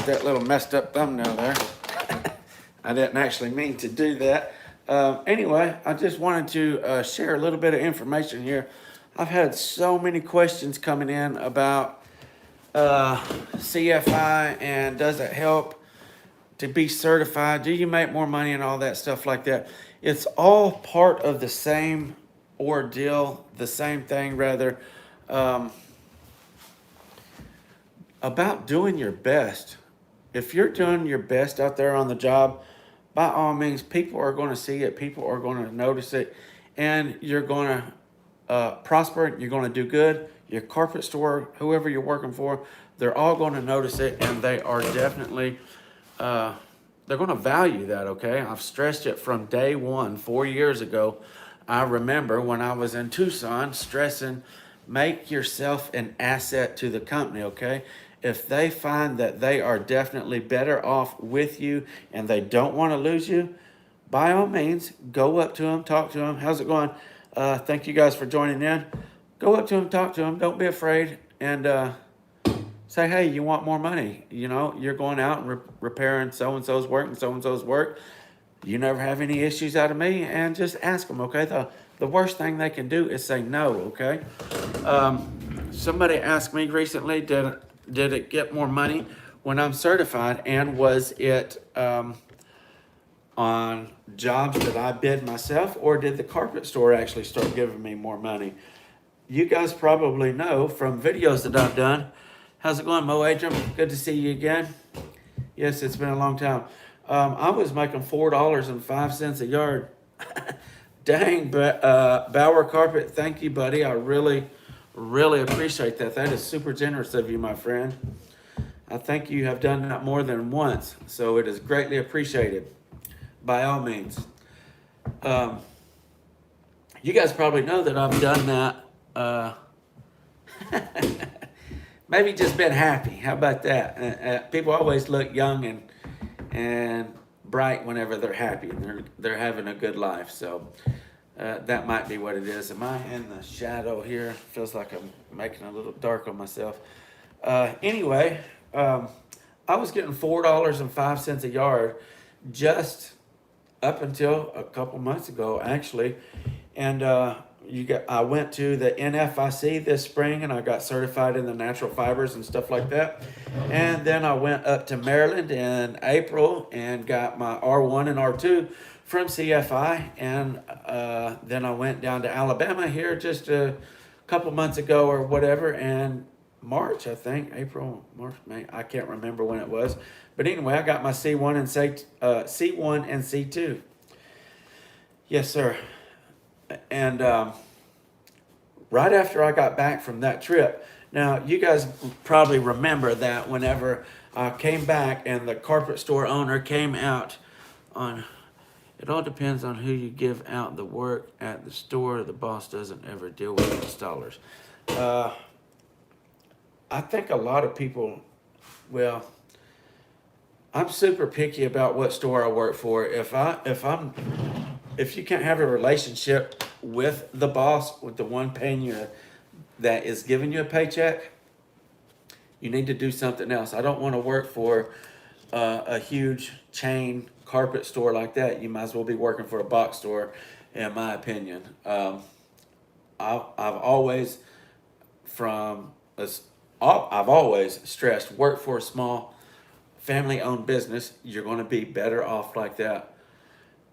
that little messed up thumbnail there. I didn't actually mean to do that. Anyway, I just wanted to share a little bit of information here. I've had so many questions coming in about CFI and does it help to be certified? Do you make more money and all that stuff like that? It's all part of the same ordeal, the same thing rather, about doing your best. If you're doing your best out there on the job, by all means, people are going to see it, people are going to notice it, and you're going to prosper, you're going to do good. Your carpet store, whoever you're working for, they're all going to notice it, and they are definitely, they're going to value that, okay? I've stressed it from day one, 4 years ago. I remember when I was in Tucson stressing, make yourself an asset to the company, okay? If they find that they are definitely better off with you and they don't want to lose you, by all means, go up to them, talk to them. How's it going? Thank you guys for joining in. Go up to them, talk to them. Don't be afraid, and say, hey, you want more money? You know, you're going out and repairing so-and-so's work and so-and-so's work. You never have any issues out of me, and just ask them, okay? The worst thing they can do is say no, okay? Somebody asked me recently, did it get more money when I'm certified, and was it on jobs that I bid myself, or did the carpet store actually start giving me more money? You guys probably know from videos that I've done. How's it going, Mo Adram? Good to see you again. Yes, it's been a long time. I was making $4.05 a yard. Dang, but Bauer Carpet, thank you, buddy. I really appreciate that. That is super generous of you, my friend. I think you have done that more than once, so it is greatly appreciated. By all means. You guys probably know that I've done that. Maybe just been happy. How about that? People always look young and bright whenever they're happy and they're having a good life. So that might be what it is. Am I in the shadow here? Feels like I'm making it a little dark on myself. Anyway, I was getting $4.05 a yard just up until a couple months ago, actually, and I went to the NFIC this spring and I got certified in the natural fibers and stuff like that. And then I went up to Maryland in April and got my R1 and R2 from CFI. And then I went down to Alabama here just a couple months ago or whatever. And March, I think, April, March, May, I can't remember when it was. But anyway, I got my C1 and C1 and C2. Yes, sir. And right after I got back from that trip, now you guys probably remember that whenever I came back and the carpet store owner came out on, it all depends on who you give out the work at the store. The boss doesn't ever deal with installers. I think a lot of people, well, I'm super picky about what store I work for. If you can't have a relationship with the boss, with the one paying you, that is giving you a paycheck, you need to do something else. I don't want to work for a huge chain carpet store like that. You might as well be working for a box store, in my opinion. I've always stressed, work for a small family-owned business. You're going to be better off like that.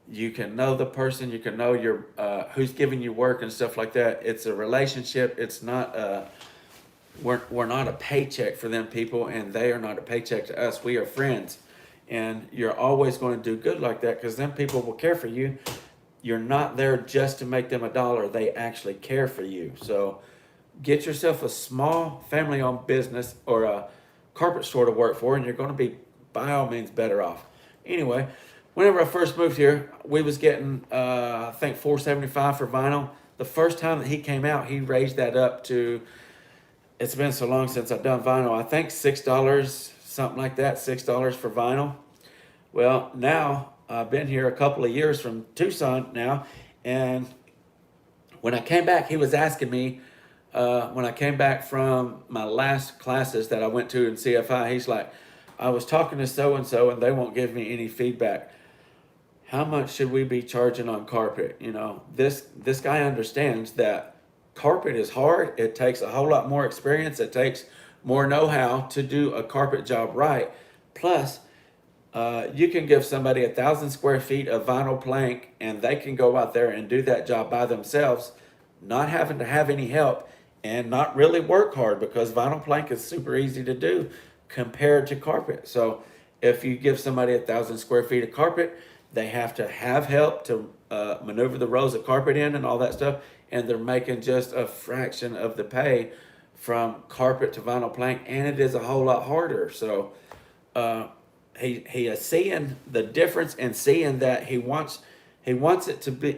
You can know the person, you can know your who's giving you work and stuff like that. It's a relationship. It's not we're not a paycheck for them people, and they are not a paycheck to us. We are friends, and you're always going to do good like that because then people will care for you. You're not there just to make them a dollar. They actually care for you. So get yourself a small family-owned business or a carpet store to work for, and you're going to be by all means better off. Anyway. Whenever I first moved here, we was getting, I think, $4.75 for vinyl. The first time that he came out, he raised that up to, it's been so long since I've done vinyl, I think $6, something like that, $6 for vinyl. Well, now, I've been here a couple of years from Tucson now, and when I came back, he was asking me, when I came back from my last classes that I went to in CFI, he's like, I was talking to so and they won't give me any feedback. How much should we be charging on carpet? You know, this guy understands that carpet is hard. It takes a whole lot more experience. It takes more know-how to do a carpet job right. Plus, you can give somebody 1,000 square feet of vinyl plank and they can go out there and do that job by themselves, not having to have any help and not really work hard, because vinyl plank is super easy to do compared to carpet. So if you give somebody 1,000 square feet of carpet, they have to have help to maneuver the rows of carpet in and all that stuff, and they're making just a fraction of the pay from carpet to vinyl plank, and it is a whole lot harder. So he is seeing the difference and seeing that he wants it to be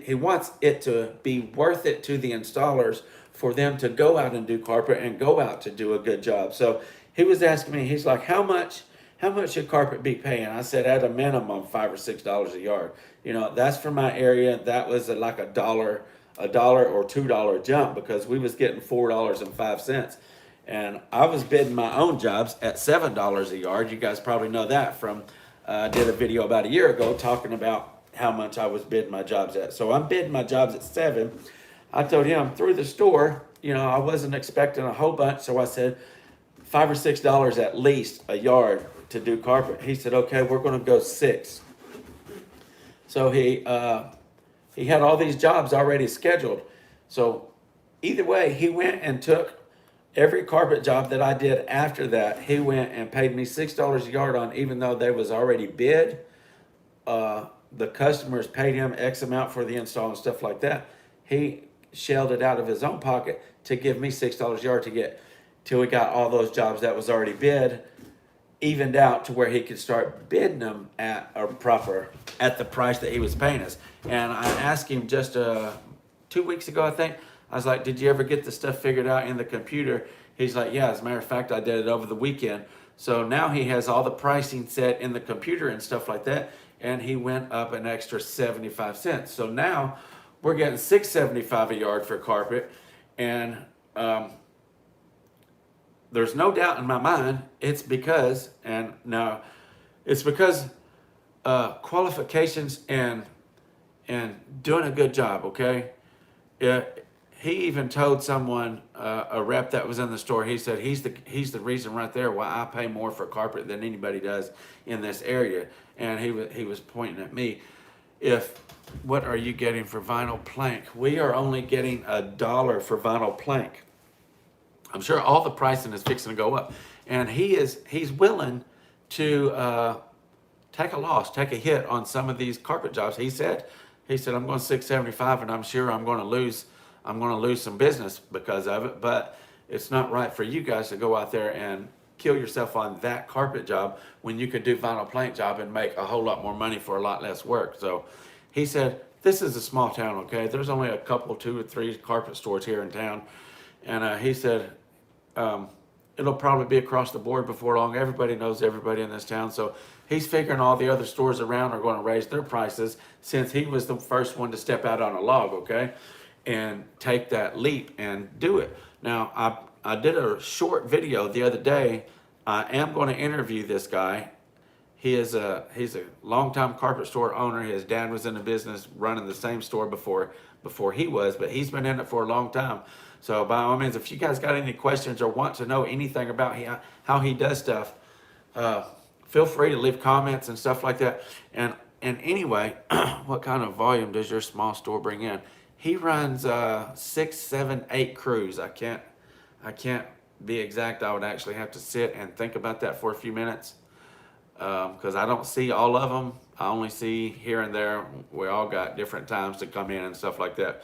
worth it to the installers for them to go out and do carpet and go out to do a good job. So he was asking me, he's like, how much should carpet be paying? I said, at a minimum, $5 or $6 a yard. You know, that's for my area. That was like a dollar or $2 jump, because we was getting $4.05. And I was bidding my own jobs at $7 a yard. You guys probably know that from, I did a video about a year ago talking about how much I was bidding my jobs at. So I'm bidding my jobs at $7. I told him through the store, you know, I wasn't expecting a whole bunch. So I said $5 or $6 at least a yard to do carpet. He said, okay, we're going to go $6. So he had all these jobs already scheduled. So either way, he went and took every carpet job that I did after that. He went and paid me $6 a yard on, even though they was already bid. The customers paid him X amount for the install and stuff like that. He shelled it out of his own pocket to give me $6 a yard to get till we got all those jobs that was already bid evened out to where he could start bidding them at the price that he was paying us. And I asked him just 2 weeks ago, I think. I was like, did you ever get the stuff figured out in the computer? He's like, yeah, as a matter of fact, I did it over the weekend. So now he has all the pricing set in the computer and stuff like that. And he went up an extra 75 cents. So now we're getting $6.75 a yard for carpet. And there's no doubt in my mind it's because qualifications and doing a good job, okay? He even told someone, a rep that was in the store, he said he's the reason right there why I pay more for carpet than anybody does in this area. And he was pointing at me. What are you getting for vinyl plank? We are only getting $1 for vinyl plank. I'm sure all the pricing is fixing to go up, and he's willing to take a loss, take a hit on some of these carpet jobs. He said I'm going $6.75, and I'm sure I'm going to lose some business because of it. But it's not right for you guys to go out there and kill yourself on that carpet job when you could do vinyl plank job and make a whole lot more money for a lot less work. So he said, this is a small town, okay? There's only a couple, 2 or 3 carpet stores here in town. And he said, it'll probably be across the board before long. Everybody knows everybody in this town. So he's figuring all the other stores around are going to raise their prices, since he was the first one to step out on a log, okay? And take that leap and do it. Now, I did a short video the other day. I am going to interview this guy. He's a longtime carpet store owner. His dad was in the business running the same store before he was, but he's been in it for a long time. So by all means, if you guys got any questions or want to know anything about how he does stuff, feel free to leave comments and stuff like that. And anyway, what kind of volume does your small store bring in? He runs 6, 7, 8 crews. I can't be exact. I would actually have to sit and think about that for a few minutes, because I don't see all of them. I only see here and there. We all got different times to come in and stuff like that.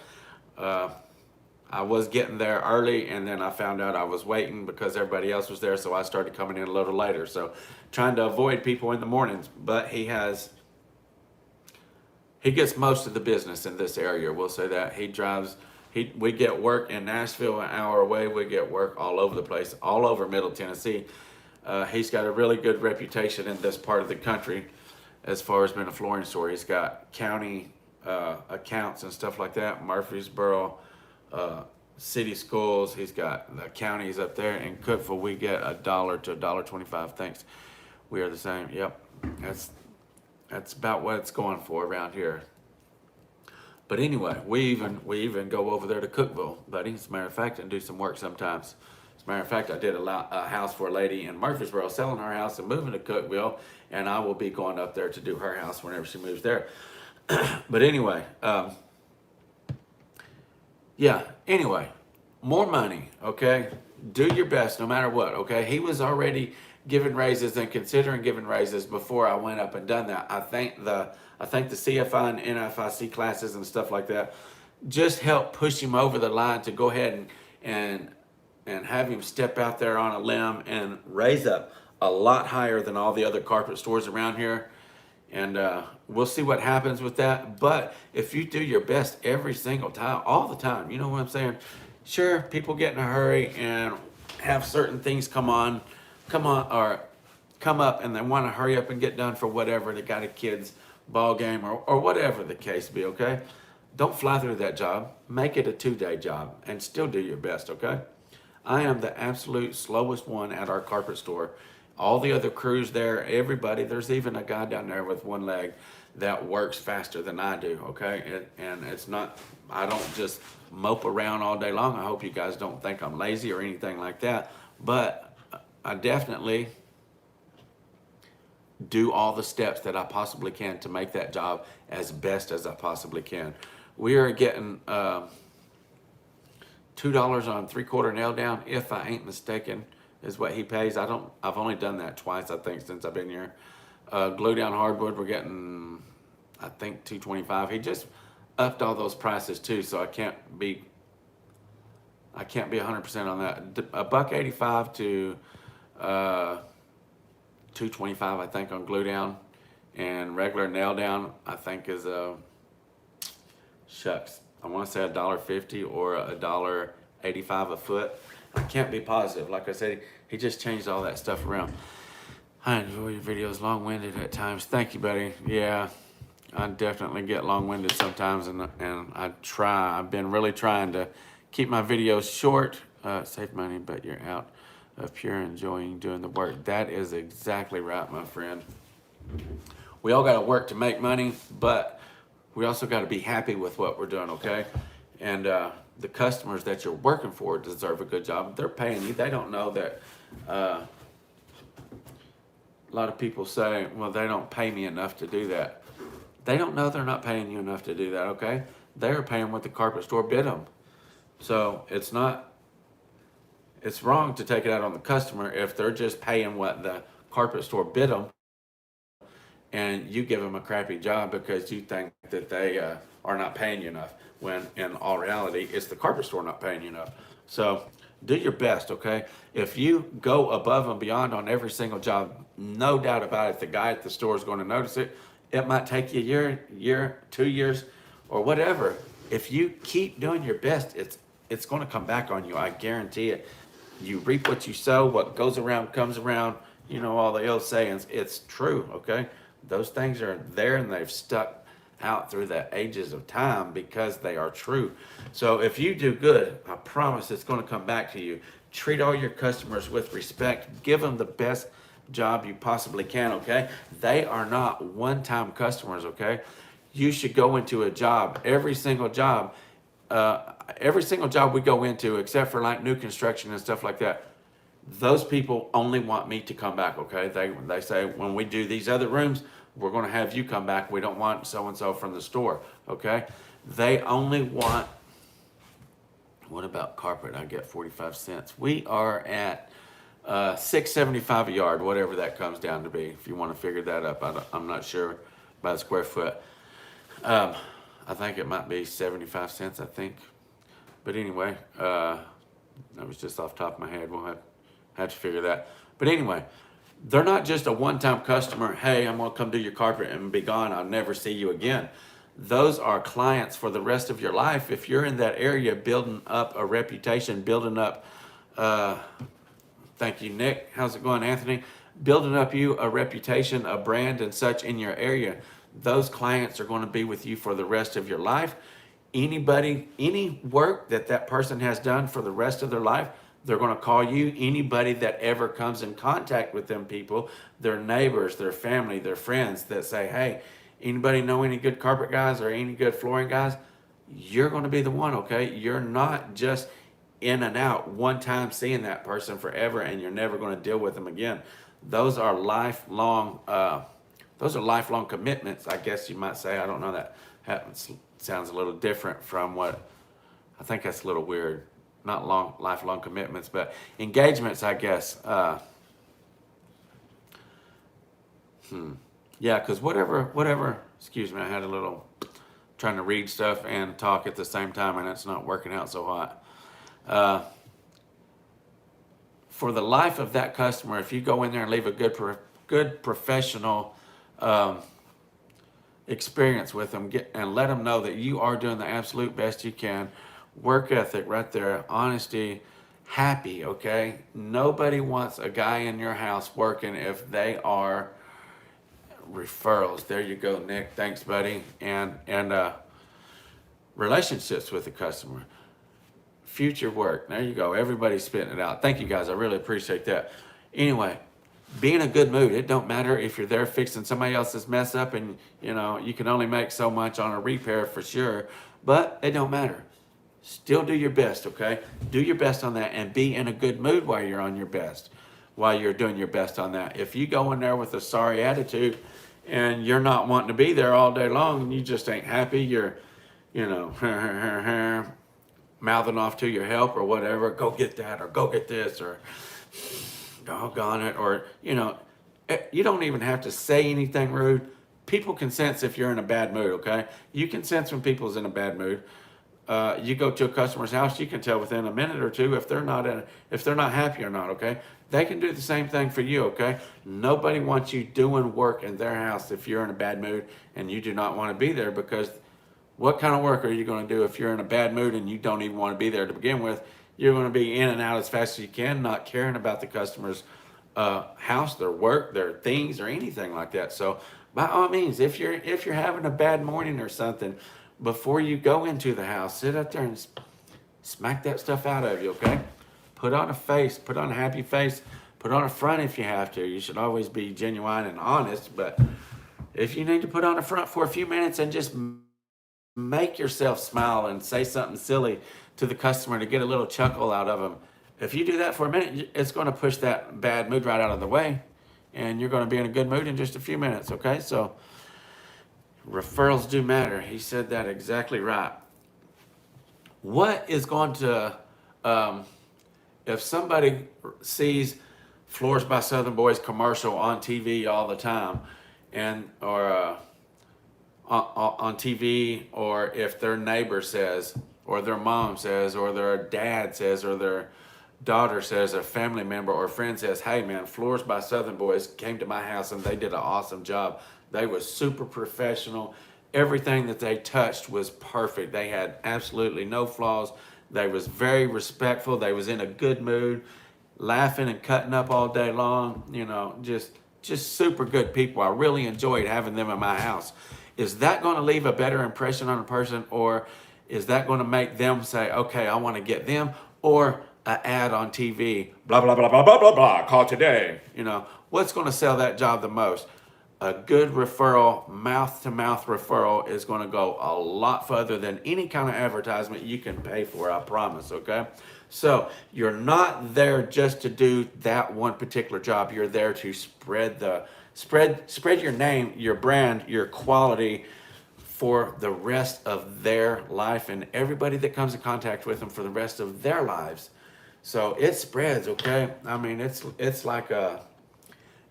I was getting there early, and then I found out I was waiting because everybody else was there, so I started coming in a little later. So trying to avoid people in the mornings, but he gets most of the business in this area. We'll say that. We get work in Nashville, an hour away. We get work all over the place, all over Middle Tennessee. He's got a really good reputation in this part of the country as far as being a flooring store. He's got county accounts and stuff like that, Murfreesboro, city schools. He's got the counties up there. In Cookeville, we get $1 to $1.25. Thanks. We are the same. Yep. That's about what it's going for around here. But anyway, we even go over there to Cookville, buddy. As a matter of fact, and do some work sometimes. As a matter of fact, I did a house for a lady in Murfreesboro, selling her house and moving to Cookville, and I will be going up there to do her house whenever she moves there. But anyway, yeah. Anyway, more money. Okay, do your best no matter what. Okay, he was already giving raises and considering giving raises before I went up and done that. I think the CFI and NFIC classes and stuff like that just help push him over the line to go ahead and have him step out there on a limb and raise up a lot higher than all the other carpet stores around here. And we'll see what happens with that. But if you do your best every single time, all the time, you know what I'm saying? Sure, people get in a hurry and have certain things come or come up, and they want to hurry up and get done for whatever. They got a kid's ball game or whatever the case be, okay? Don't fly through that job. Make it a 2-day job and still do your best, okay? I am the absolute slowest one at our carpet store. All the other crews there, everybody, there's even a guy down there with one leg that works faster than I do, okay? And it's not, I don't just mope around all day long. I hope you guys don't think I'm lazy or anything like that. But I definitely do all the steps that I possibly can to make that job as best as I possibly can. We are getting $2 on 3/4 nail down, if I ain't mistaken, is what he pays. I've only done that twice, I think, since I've been here. Glue down hardwood, we're getting, I think, $2.25. He just upped all those prices too, so I can't be 100% on that. $1.85 to $2.25, I think, on glue down, and regular nail down, I think, is shucks, I want to say $1.50 or $1.85 a foot. I can't be positive. Like I said, he just changed all that stuff around. I enjoy your videos, long-winded at times. Thank you, buddy. Yeah, I definitely get long-winded sometimes, and I've been really trying to keep my videos short, save money, but you're out of pure enjoying doing the work. That is exactly right, my friend. We all got to work to make money, but we also got to be happy with what we're doing, okay? And the customers that you're working for deserve a good job. They're paying you. They don't know that. A lot of people say, well, they don't pay me enough to do that. They don't know they're not paying you enough to do that, okay? They're paying what the carpet store bid them. So it's wrong to take it out on the customer if they're just paying what the carpet store bid them, and you give them a crappy job because you think that they are not paying you enough, when in all reality, it's the carpet store not paying you enough. So do your best, okay? If you go above and beyond on every single job, no doubt about it, the guy at the store is going to notice it. It might take you a year, 2 years, or whatever. If you keep doing your best, it's going to come back on you. I guarantee it. You reap what you sow. What goes around comes around. You know all the old sayings. It's true, okay? Those things are there, and they've stuck out through the ages of time because they are true. So if you do good, I promise it's going to come back to you. Treat all your customers with respect. Give them the best job you possibly can, okay? They are not one-time customers, okay? You should go into a job, every single job we go into, except for like new construction and stuff like that, those people only want me to come back, okay? They say, when we do these other rooms, we're going to have you come back. We don't want so-and-so from the store, okay? They only want, what about carpet? I get 45 cents. We are at $6.75 a yard, whatever that comes down to be, if you want to figure that up. I'm not sure by the square foot. I think it might be 75 cents, I think. But anyway, that was just off the top of my head. We'll have to figure that. But anyway, they're not just a one-time customer. Hey, I'm going to come do your carpet and be gone. I'll never see you again. Those are clients for the rest of your life. If you're in that area building up a reputation, building up, thank you, Nick. How's it going, Anthony? Building up you a reputation, a brand and such in your area. Those clients are going to be with you for the rest of your life. Any work that person has done for the rest of their life, They're going to call you. Anybody that ever comes in contact with them people, their neighbors, their family, their friends that say, hey, anybody know any good carpet guys or any good flooring guys? You're going to be the one, okay? You're not just in and out one time seeing that person forever and you're never going to deal with them again. Those are lifelong commitments, I guess you might say. I don't know, that sounds a little different from what I think. That's a little weird. Not lifelong commitments, but engagements, I guess. Yeah, because whatever. Excuse me, I had a little trying to read stuff and talk at the same time, and it's not working out so hot. For the life of that customer, if you go in there and leave a good professional experience with them, and let them know that you are doing the absolute best you can. Work ethic right there, honesty, happy, okay? Nobody wants a guy in your house working if they are referrals. There you go, Nick. Thanks, buddy. And relationships with the customer. Future work. There you go. Everybody's spitting it out. Thank you, guys. I really appreciate that. Anyway, be in a good mood. It don't matter if you're there fixing somebody else's mess up and, you can only make so much on a repair for sure, but it don't matter. Still do your best, okay? Do your best on that and be in a good mood while you're on your best, while you're doing your best on that. If you go in there with a sorry attitude and you're not wanting to be there all day long and you just ain't happy, you're, mouthing off to your help or whatever, go get that or go get this or doggone it, or, you don't even have to say anything rude. People can sense if you're in a bad mood, okay? You can sense when people's in a bad mood. You go to a customer's house, you can tell within a minute or two if they're not happy or not, okay? They can do the same thing for you, okay? Nobody wants you doing work in their house if you're in a bad mood and you do not want to be there, because what kind of work are you going to do if you're in a bad mood and you don't even want to be there to begin with? You're going to be in and out as fast as you can, not caring about the customer's house, their work, their things, or anything like that. So by all means, if you're having a bad morning or something, before you go into the house, sit up there and smack that stuff out of you, okay? Put on a face, put on a happy face, put on a front if you have to. You should always be genuine and honest, but if you need to put on a front for a few minutes and just make yourself smile and say something silly to the customer to get a little chuckle out of them, if you do that for a minute, it's going to push that bad mood right out of the way, and you're going to be in a good mood in just a few minutes, okay? So referrals do matter. He said that exactly right. What is going to, if somebody sees Floors by Southern Boys commercial on TV all the time, or on TV, or if their neighbor says, or their mom says, or their dad says, or their daughter says, a family member or friend says, hey man, Floors by Southern Boys came to my house and they did an awesome job. They was super professional. Everything that they touched was perfect. They had absolutely no flaws. They was very respectful. They was in a good mood, laughing and cutting up all day long. Just super good people. I really enjoyed having them in my house. Is that going to leave a better impression on a person, or is that going to make them say, okay, I want to get them, or an ad on TV, blah, blah, blah, blah, blah, blah, blah, call today. What's going to sell that job the most? A good referral, mouth-to-mouth referral is going to go a lot further than any kind of advertisement you can pay for, I promise, okay? So you're not there just to do that one particular job. You're there to spread your name, your brand, your quality for the rest of their life and everybody that comes in contact with them for the rest of their lives. So it spreads, okay? I mean, it's like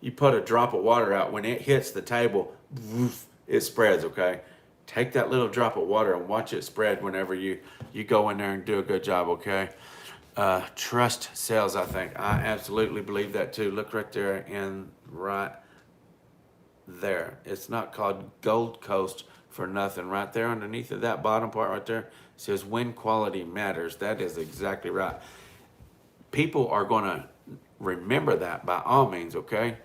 you put a drop of water out. When it hits the table, it spreads, okay? Take that little drop of water and watch it spread whenever you go in there and do a good job, okay? Trust sells, I think. I absolutely believe that too. Look right there and right there. It's not called Gold Coast for nothing. Right there underneath of that bottom part right there says when quality matters. That is exactly right. People are going to remember that by all means, okay?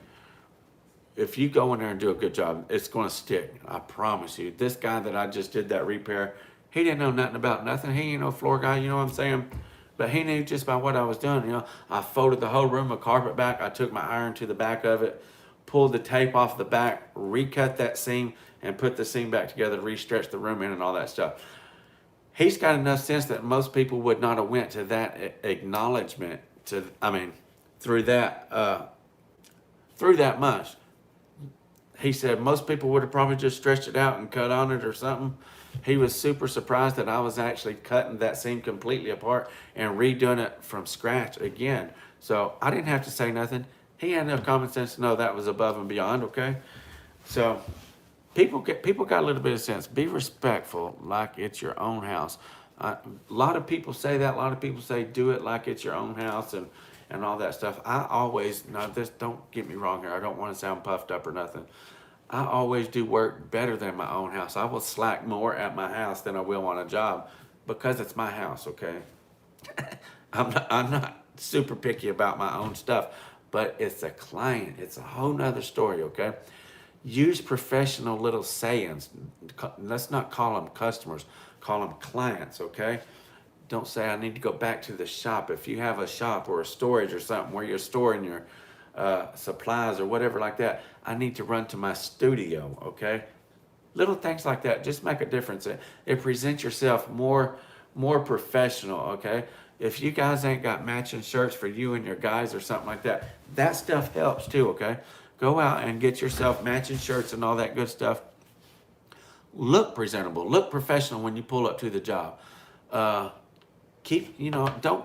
If you go in there and do a good job, it's going to stick. I promise you. This guy that I just did that repair, he didn't know nothing about nothing. He ain't no floor guy, you know what I'm saying? But he knew just by what I was doing. I folded the whole room of carpet back. I took my iron to the back of it, pulled the tape off the back, recut that seam, and put the seam back together, re-stretched the room in and all that stuff. He's got enough sense that most people would not have went to that acknowledgement through that much. He said most people would have probably just stretched it out and cut on it or something. He was super surprised that I was actually cutting that seam completely apart and redoing it from scratch again. So I didn't have to say nothing. He had enough common sense to know that was above and beyond, okay? So people got a little bit of sense. Be respectful like it's your own house. A lot of people say that. A lot of people say do it like it's your own house and all that stuff. Don't get me wrong here. I don't want to sound puffed up or nothing. I always do work better than my own house. I will slack more at my house than I will on a job because it's my house, okay? I'm not super picky about my own stuff, but it's a client. It's a whole nother story, okay? Use professional little sayings. Let's not call them customers. Call them clients, okay? Don't say I need to go back to the shop. If you have a shop or a storage or something where you're storing your supplies or whatever like that, I need to run to my studio, okay? Little things like that just make a difference. It presents yourself more professional, okay? If you guys ain't got matching shirts for you and your guys or something like that, that stuff helps too, okay? Go out and get yourself matching shirts and all that good stuff. Look presentable, look professional when you pull up to the job. Don't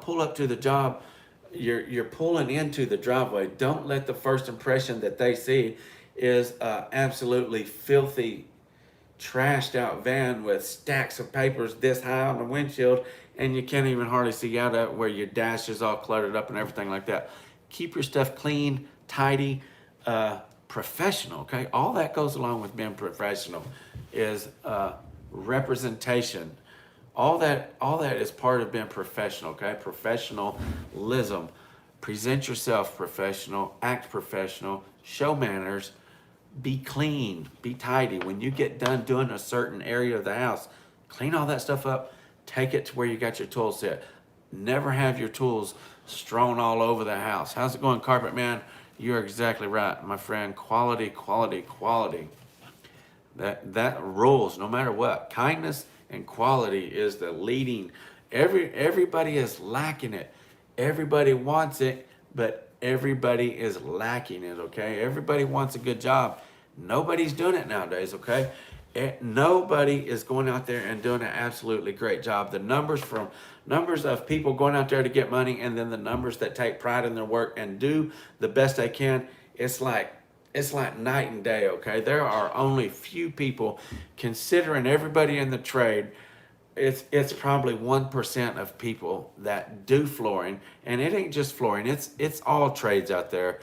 pull up to the job. You're pulling into the driveway. Don't let the first impression that they see is absolutely filthy, trashed out van with stacks of papers this high on the windshield, and you can't even hardly see out of it, where your dash is all cluttered up and everything like that. Keep your stuff clean, tidy, professional, okay? All that goes along with being professional is representation. All that is part of being professional, okay? Professionalism. Present yourself professional, act professional, show manners, be clean, be tidy. When you get done doing a certain area of the house, clean all that stuff up, take it to where you got your tool set. Never have your tools strewn all over the house. How's it going, Carpet Man? You're exactly right, my friend. Quality, quality, quality. That rules no matter what. Kindness and quality is the leading. Everybody is lacking it. Everybody wants it, but everybody is lacking it, okay? Everybody wants a good job. Nobody's doing it nowadays, okay? Nobody is going out there and doing an absolutely great job. The numbers of people going out there to get money, and then the numbers that take pride in their work and do the best they can, it's like night and day, okay? There are only few people, considering everybody in the trade. It's probably 1% of people that do flooring, and it ain't just flooring. It's all trades out there.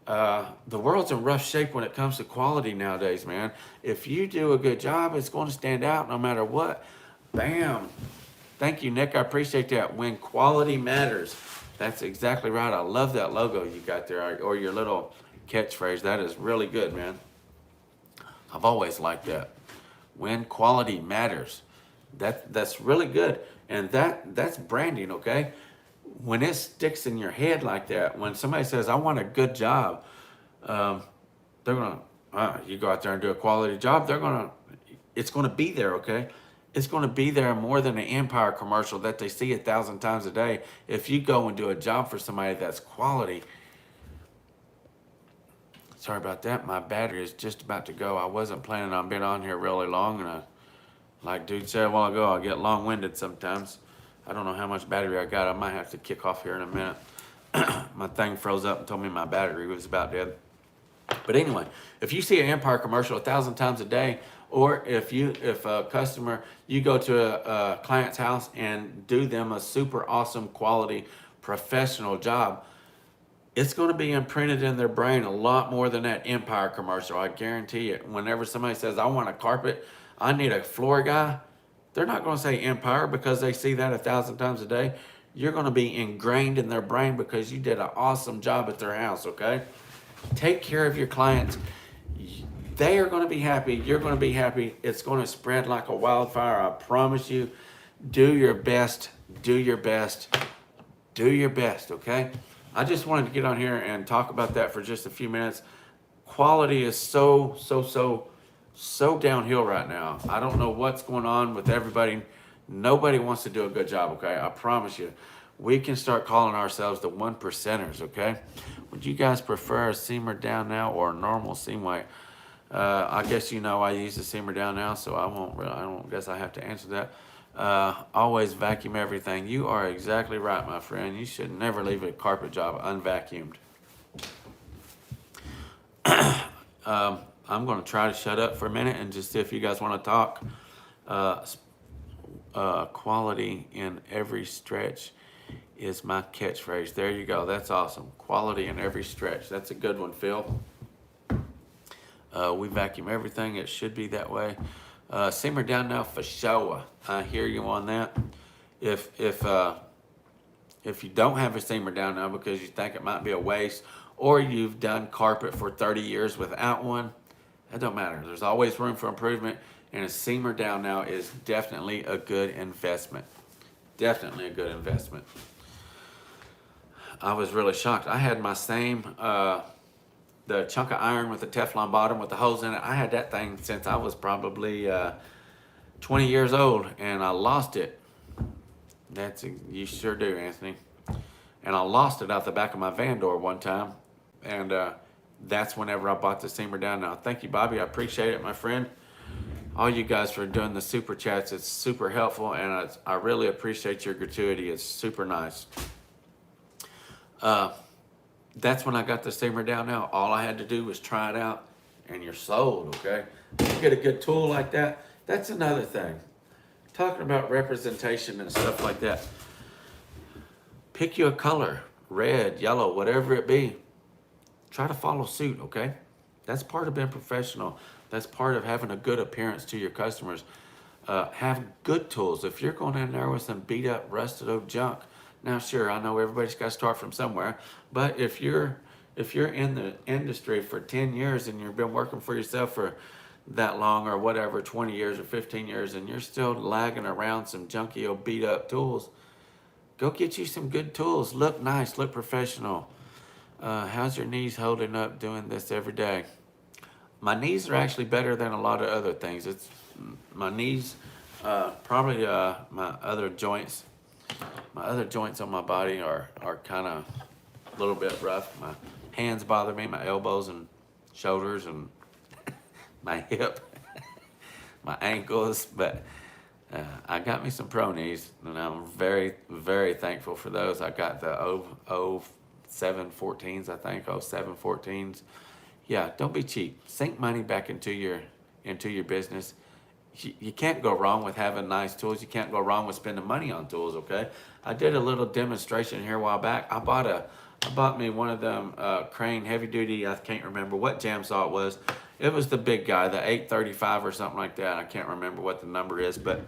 The world's in rough shape when it comes to quality nowadays, man. If you do a good job, it's going to stand out no matter what. Bam. Thank you, Nick. I appreciate that. When quality matters. That's exactly right. I love that logo you got there, or your little catchphrase. That is really good, man. I've always liked that. When quality matters. That's really good. And that's branding, okay? When it sticks in your head like that, when somebody says, I want a good job, they're going to, you go out there and do a quality job, it's going to be there, okay? It's going to be there more than an Empire commercial that they see 1,000 times a day. If you go and do a job for somebody that's quality. Sorry about that. My battery is just about to go. I wasn't planning on being on here really long, and like dude said a while ago, I get long-winded sometimes. I don't know how much battery I got. I might have to kick off here in a minute. My thing froze up and told me my battery was about dead. But anyway, if you see an Empire commercial 1,000 times a day, or if a customer, you go to a client's house and do them a super awesome quality professional job, it's going to be imprinted in their brain a lot more than that Empire commercial. I guarantee it. Whenever somebody says, I want a carpet, I need a floor guy, they're not going to say Empire because they see that 1,000 times a day. You're going to be ingrained in their brain because you did an awesome job at their house, okay? Take care of your clients. They are going to be happy. You're going to be happy. It's going to spread like a wildfire. I promise you. Do your best. Do your best. Do your best, okay? I just wanted to get on here and talk about that for just a few minutes. Quality is so downhill right now. I don't know what's going on with everybody. Nobody wants to do a good job, okay? I promise you. We can start calling ourselves the 1%ers, okay? Would you guys prefer a seamer down now or a normal seam weight? I guess you know I use the seamer down now, so I don't guess I have to answer that. Always vacuum everything. You are exactly right, my friend. You should never leave a carpet job unvacuumed. I'm going to try to shut up for a minute and just see if you guys want to talk. Quality in every stretch is my catchphrase. There you go. That's awesome. Quality in every stretch. That's a good one, Phil. We vacuum everything. It should be that way. Simmer down now for sure. I hear you on that. If you don't have a simmer down now because you think it might be a waste, or you've done carpet for 30 years without one, that don't matter. There's always room for improvement, and a simmer down now is definitely a good investment. Definitely a good investment. I was really shocked. I had my same the chunk of iron with the Teflon bottom with the holes in it. I had that thing since I was probably 20 years old, and I lost it. You sure do, Anthony. And I lost it out the back of my van door one time, and that's whenever I bought the simmer down now. Thank you, Bobby. I appreciate it, my friend. All you guys for doing the super chats. It's super helpful, and I really appreciate your gratuity. It's super nice. That's when I got the simmer down now. All I had to do was try it out, and you're sold, okay? You get a good tool like that. That's another thing. Talking about representation and stuff like that. Pick you a color, red, yellow, whatever it be. Try to follow suit, okay? That's part of being professional. That's part of having a good appearance to your customers. Have good tools. If you're going in there with some beat up, rusted old junk, now sure, I know everybody's got to start from somewhere, but if you're in the industry for 10 years and you've been working for yourself for that long or whatever, 20 years or 15 years, and you're still lagging around some junky old beat up tools, go get you some good tools. Look nice, look professional. How's your knees holding up doing this every day? My knees are actually better than a lot of other things. It's my knees, probably my other joints on my body are kind of a little bit rough. My hands bother me, my elbows and shoulders and my hip, my ankles, but I got me some pro knees, and I'm very, very thankful for those. I got the 0714s, I think, 0714s. Yeah, don't be cheap. Sink money back into your business. You can't go wrong with having nice tools. You can't go wrong with spending money on tools, okay? I did a little demonstration here a while back. I bought me one of them Crane heavy duty, I can't remember what jam saw it was. It was the big guy, the 835 or something like that. I can't remember what the number is, but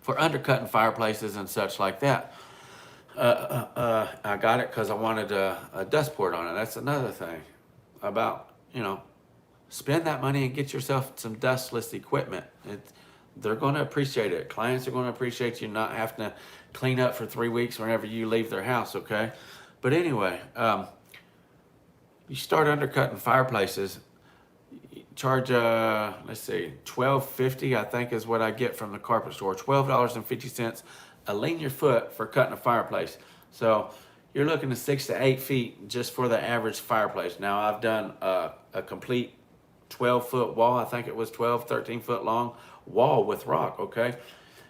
for undercutting fireplaces and such like that. I got it because I wanted a dust port on it. That's another thing about, spend that money and get yourself some dustless equipment. They're going to appreciate it. Clients are going to appreciate you not having to clean up for 3 weeks whenever you leave their house, okay? But anyway, you start undercutting fireplaces, charge, $12.50, I think is what I get from the carpet store. $12.50 a linear foot for cutting a fireplace. So you're looking at 6 to 8 feet just for the average fireplace. Now I've done a complete 12-foot wall. I think it was 13-foot long wall with rock, okay?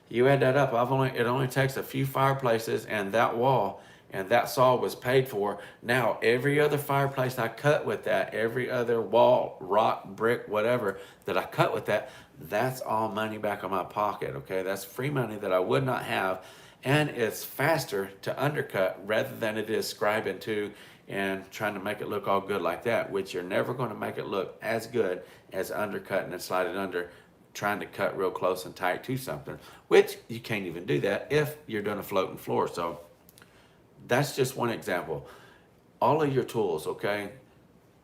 You add that up, it only takes a few fireplaces and that wall, and that saw was paid for. Now, every other fireplace I cut with that, every other wall, rock, brick, whatever, that I cut with that, that's all money back in my pocket, okay? That's free money that I would not have, and it's faster to undercut rather than it is scribing to and trying to make it look all good like that, which you're never going to make it look as good as undercutting and sliding under, trying to cut real close and tight to something, which you can't even do that if you're doing a floating floor. So that's just one example. All of your tools, okay?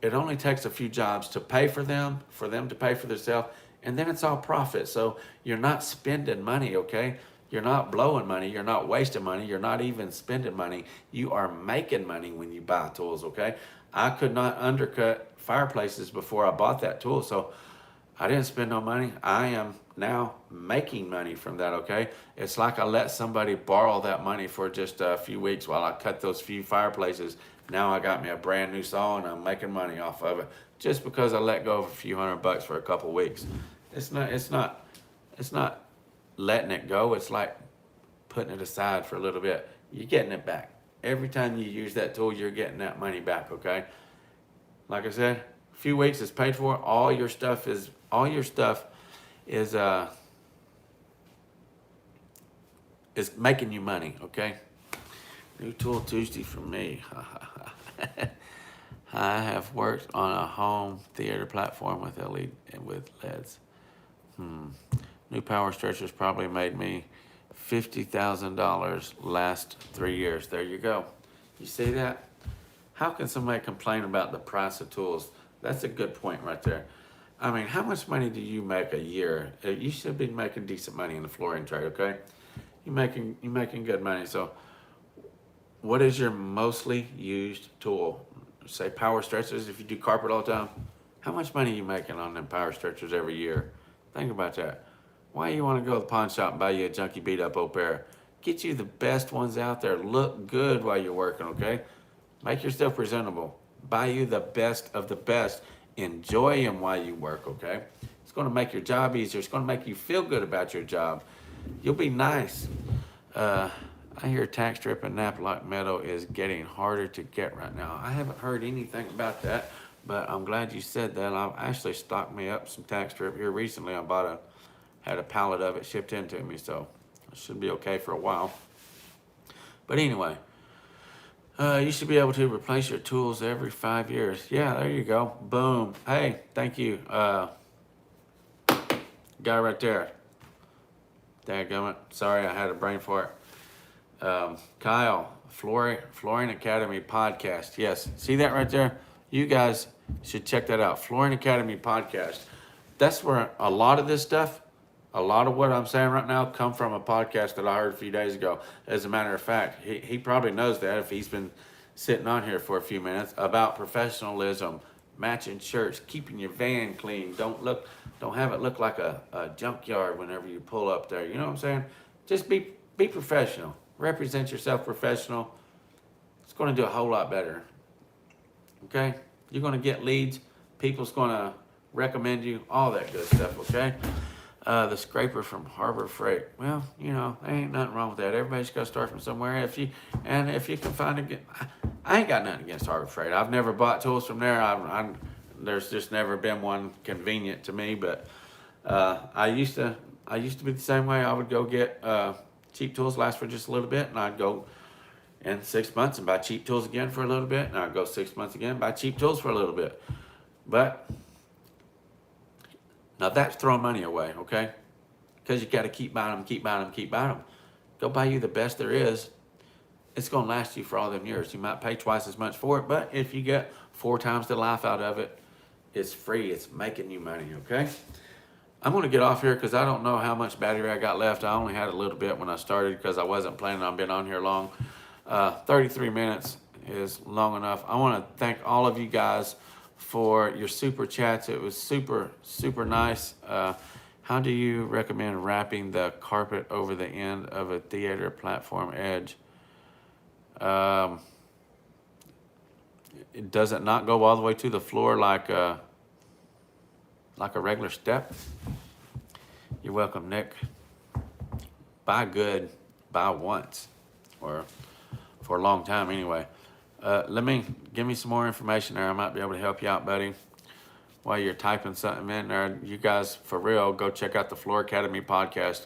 It only takes a few jobs to pay for them to pay for themselves, and then it's all profit. So you're not spending money, okay? You're not blowing money. You're not wasting money. You're not even spending money. You are making money when you buy tools, okay? I could not undercut fireplaces before I bought that tool, so I didn't spend no money. I am now making money from that, okay? It's like I let somebody borrow that money for just a few weeks while I cut those few fireplaces. Now I got me a brand new saw and I'm making money off of it just because I let go of a few $100 for a couple weeks. It's not letting it go. It's like putting it aside for a little bit. You're getting it back. Every time you use that tool, you're getting that money back, okay? Like I said, a few weeks is paid for. All your stuff is making you money, okay? New tool Tuesday for me. I have worked on a home theater platform with LEDs. New power stretchers probably made me $50,000 last 3 years. There you go. You see that? How can somebody complain about the price of tools? That's a good point right there. I mean, how much money do you make a year? You should be making decent money in the flooring trade, okay? You're making good money. So what is your mostly used tool? Say power stretchers. If you do carpet all the time, how much money are you making on them power stretchers every year? Think about that. Why you want to go to the pawn shop and buy you a junky beat up old pair? Get you the best ones out there. Look good while you're working, okay? Make yourself presentable. Buy you the best of the best. Enjoy them while you work, okay? It's going to make your job easier. It's going to make you feel good about your job. You'll be nice. I hear tack strip and Napalock metal is getting harder to get right now. I haven't heard anything about that, but I'm glad you said that. I've actually stocked me up some tack strip here recently. I had a pallet of it shipped into me, so it should be okay for a while. But anyway, you should be able to replace your tools every 5 years. Yeah, there you go. Boom. Hey, thank you. Guy right there. Dadgummit. Sorry, I had a brain fart. Kyle, Flooring Academy podcast. Yes, see that right there? You guys should check that out. Flooring Academy podcast. That's where a lot of this stuff, a lot of what I'm saying right now come from a podcast that I heard a few days ago. As a matter of fact, he probably knows that if he's been sitting on here for a few minutes, about professionalism, matching shirts, keeping your van clean. Don't have it look like a junkyard whenever you pull up there. You know what I'm saying? Just be professional. Represent yourself professional. It's going to do a whole lot better. Okay? You're going to get leads. People's going to recommend you. All that good stuff, okay? The scraper from Harbor Freight. Well, there ain't nothing wrong with that. Everybody's got to start from somewhere. If you can find it, I ain't got nothing against Harbor Freight. I've never bought tools from there. There's just never been one convenient to me. But I used to be the same way. I would go get cheap tools, last for just a little bit, and I'd go in 6 months and buy cheap tools again for a little bit, and I'd go 6 months again, buy cheap tools for a little bit. But now that's throwing money away, okay? Because you got to keep buying them. Go buy you the best there is. It's going to last you for all them years. You might pay twice as much for it, but if you get 4 times the life out of it, it's free. It's making you money, okay? I'm going to get off here because I don't know how much battery I got left. I only had a little bit when I started because I wasn't planning on being on here long. 33 minutes is long enough. I want to thank all of you guys for your super chats. It was super, super nice. How do you recommend wrapping the carpet over the end of a theater platform edge? Does it not go all the way to the floor like a regular step? You're welcome, Nick. Buy good, buy once, or for a long time anyway. Give me some more information there. I might be able to help you out, buddy. While you're typing something in there, you guys, for real, go check out the Floor Academy podcast.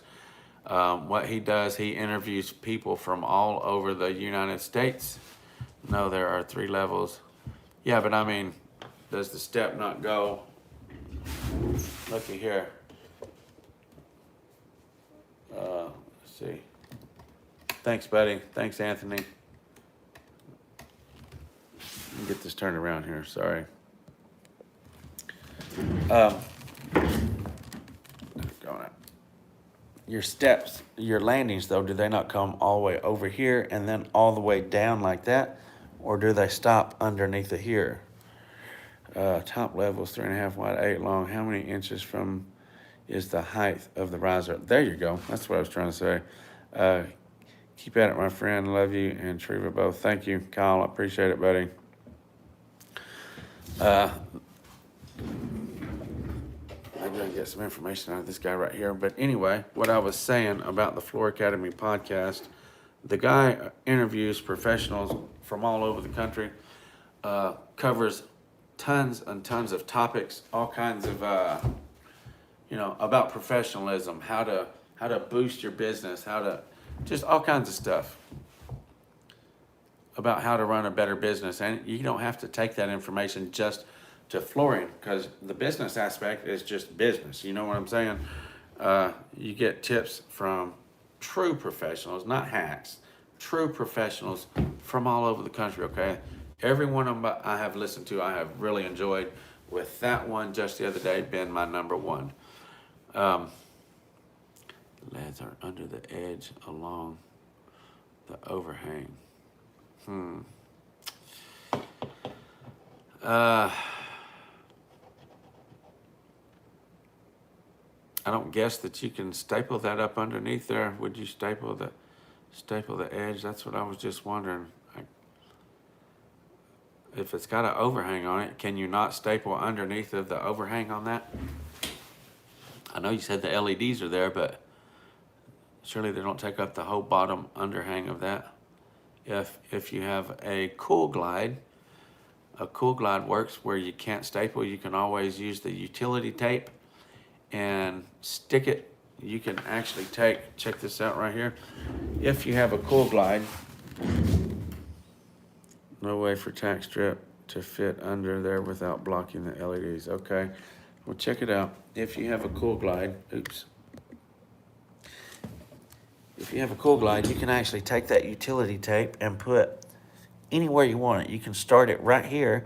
What he does, he interviews people from all over the United States. No, there are 3 levels. Yeah, but I mean, does the step not go? Looky here. Let's see. Thanks, buddy. Thanks, Anthony. Let me get this turned around here. Sorry. your steps, your landings though, do they not come all the way over here and then all the way down like that? Or do they stop underneath of here? Top level is 3.5 wide, 8 long. How many inches from is the height of the riser? There you go. That's what I was trying to say. Keep at it, my friend. Love you and Treva both. Thank you, Kyle. I appreciate it, buddy. Maybe I can get some information out of this guy right here. But anyway, what I was saying about the Floor Academy podcast, the guy interviews professionals from all over the country, covers tons and tons of topics, all kinds of, about professionalism, how to boost your business, just all kinds of stuff about how to run a better business. And you don't have to take that information just to flooring, because the business aspect is just business. You know what I'm saying? You get tips from true professionals, not hacks, true professionals from all over the country, okay? Every one of them I have listened to, I have really enjoyed, with that one just the other day being my number one. Leads are under the edge along the overhang. I don't guess that you can staple that up underneath there. Would you staple the edge? That's what I was just wondering. If it's got an overhang on it, can you not staple underneath of the overhang on that? I know you said the LEDs are there, but surely they don't take up the whole bottom underhang of that. If you have a cool glide works where you can't staple. You can always use the utility tape and stick it. You can actually check this out right here. If you have a cool glide, no way for tack strip to fit under there without blocking the LEDs. Okay, well, check it out. If you have a cool glide, if you have a cool glide, you can actually take that utility tape and put anywhere you want it. You can start it right here.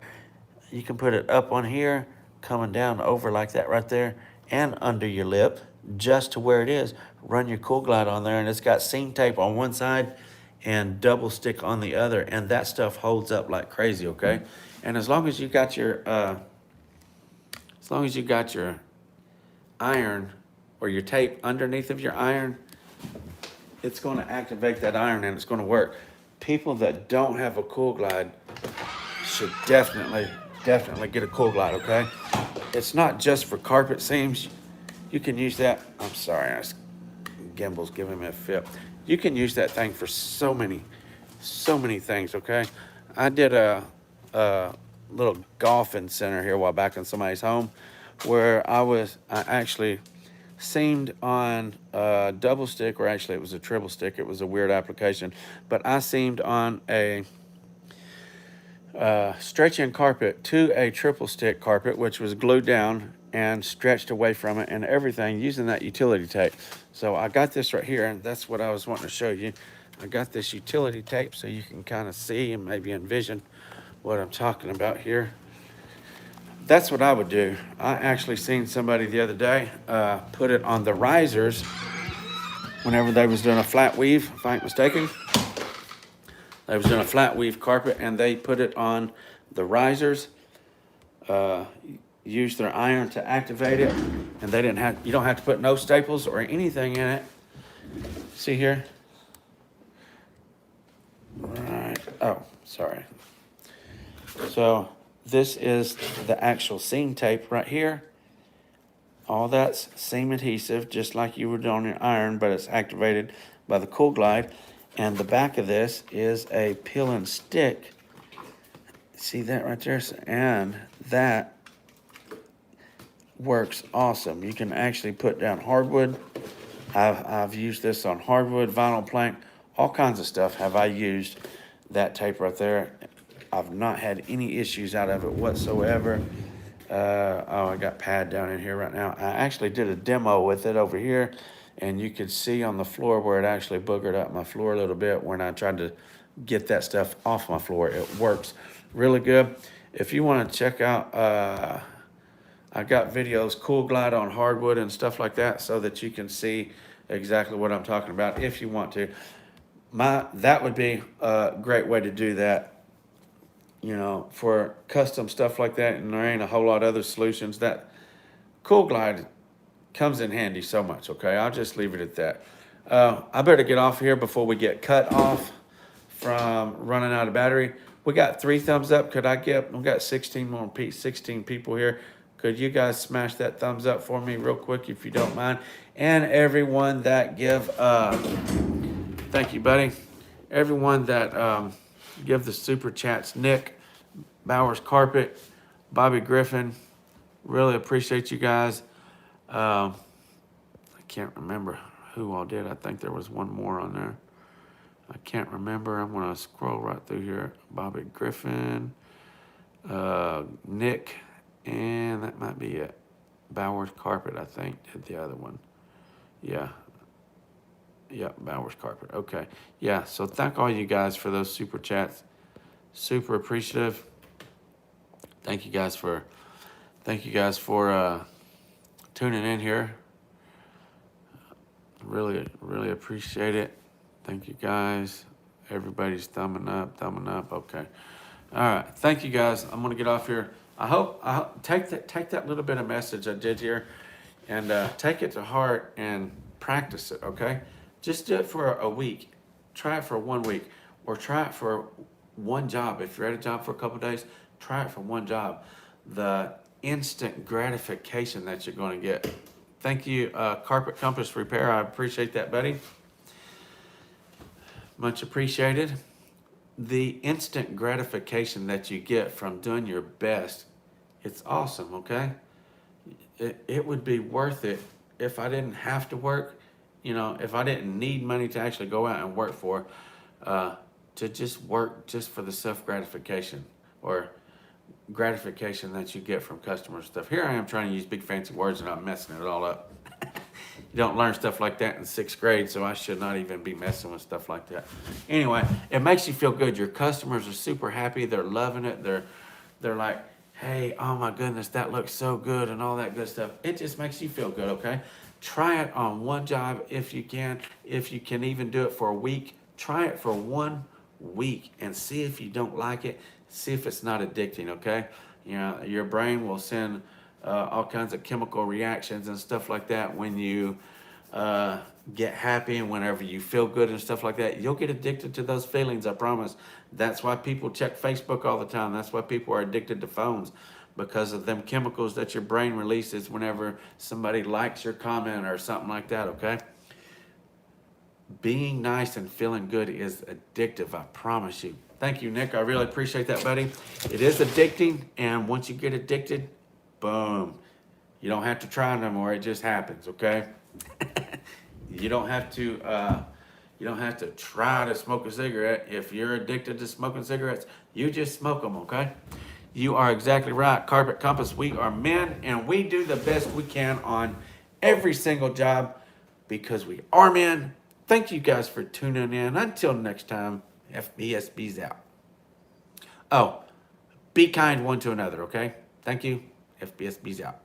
You can put it up on here, coming down over like that right there, and under your lip, just to where it is. Run your cool glide on there, and it's got seam tape on one side and double stick on the other, and that stuff holds up like crazy, okay? And as long as you got your iron or your tape underneath of your iron, it's going to activate that iron and it's going to work. People that don't have a cool glide should definitely get a cool glide, okay? It's not just for carpet seams. You can use that. I'm sorry, gimbal's giving me a fit. You can use that thing for so many things, okay? I did a little golfing center here a while back in somebody's home where I actually seamed on a double stick, or actually it was a triple stick. It was a weird application, but I seamed on a stretching carpet to a triple stick carpet, which was glued down and stretched away from it and everything using that utility tape. So I got this right here, and that's what I was wanting to show you. I got this utility tape so you can kind of see and maybe envision what I'm talking about here. That's what I would do. I actually seen somebody the other day put it on the risers whenever they was doing a flat weave, if I ain't mistaken. They was doing a flat weave carpet, and they put it on the risers, used their iron to activate it, and you don't have to put no staples or anything in it. See here? Right. Oh, sorry. So this is the actual seam tape right here. All that's seam adhesive, just like you would do on your iron, but it's activated by the Cool Glide. And the back of this is a peel and stick. See that right there? And that works awesome. You can actually put down hardwood. I've used this on hardwood, vinyl plank, all kinds of stuff have I used that tape right there. I've not had any issues out of it whatsoever. I got pad down in here right now. I actually did a demo with it over here, and you could see on the floor where it actually boogered up my floor a little bit when I tried to get that stuff off my floor. It works really good. If you want to check out, I got videos, Cool Glide on hardwood and stuff like that, so that you can see exactly what I'm talking about if you want to. That would be a great way to do that. For custom stuff like that, and there ain't a whole lot of other solutions. That Cool Glide comes in handy so much. Okay, I'll just leave it at that. I better get off here before we get cut off from running out of battery. We got 3 thumbs up. Could I get? We got 16 people here. Could you guys smash that thumbs up for me real quick if you don't mind? And everyone that give, thank you, buddy. Everyone that give the super chats, Nick, Bowers Carpet, Bobby Griffin, really appreciate you guys. I can't remember who all did. I think there was one more on there. I can't remember. I'm going to scroll right through here. Bobby Griffin, Nick, and that might be it. Bowers Carpet, I think, did the other one. Yeah. Yep, Bowers Carpet. Okay. Yeah, so thank all you guys for those super chats. Super appreciative. Thank you guys for tuning in here. Really, really appreciate it. Thank you guys. Everybody's thumbing up. Okay. All right. Thank you guys. I'm gonna get off here. I hope take that little bit of message I did here, and take it to heart and practice it. Okay. Just do it for a week. Try it for 1 week, or try it for one job. If you're at a job for a couple of days, try it for one job. The instant gratification that you're going to get. Thank you, Carpet Compass Repair. I appreciate that, buddy. Much appreciated. The instant gratification that you get from doing your best, it's awesome, okay? It would be worth it if I didn't have to work, if I didn't need money to actually go out and work for, to just work just for the self-gratification or gratification that you get from customer stuff. Here I am trying to use big fancy words and I'm messing it all up. You don't learn stuff like that in 6th grade, so I should not even be messing with stuff like that. Anyway, it makes you feel good. Your customers are super happy. They're loving it. They're like, hey, oh my goodness, that looks so good and all that good stuff. It just makes you feel good, okay? Try it on one job if you can. If you can even do it for a week, try it for 1 week and see if you don't like it. See if it's not addicting, okay? Your brain will send all kinds of chemical reactions and stuff like that when you get happy, and whenever you feel good and stuff like that, you'll get addicted to those feelings, I promise. That's why people check Facebook all the time. That's why people are addicted to phones, because of them chemicals that your brain releases whenever somebody likes your comment or something like that, okay? Being nice and feeling good is addictive, I promise you. Thank you, Nick. I really appreciate that, buddy. It is addicting, and once you get addicted, boom. You don't have to try no more. It just happens, okay? You don't have to try to smoke a cigarette. If you're addicted to smoking cigarettes, you just smoke them, okay? You are exactly right, Carpet Compass. We are men, and we do the best we can on every single job because we are men. Thank you guys for tuning in. Until next time, FBSB's out. Oh, be kind one to another, okay? Thank you. FBSB's out.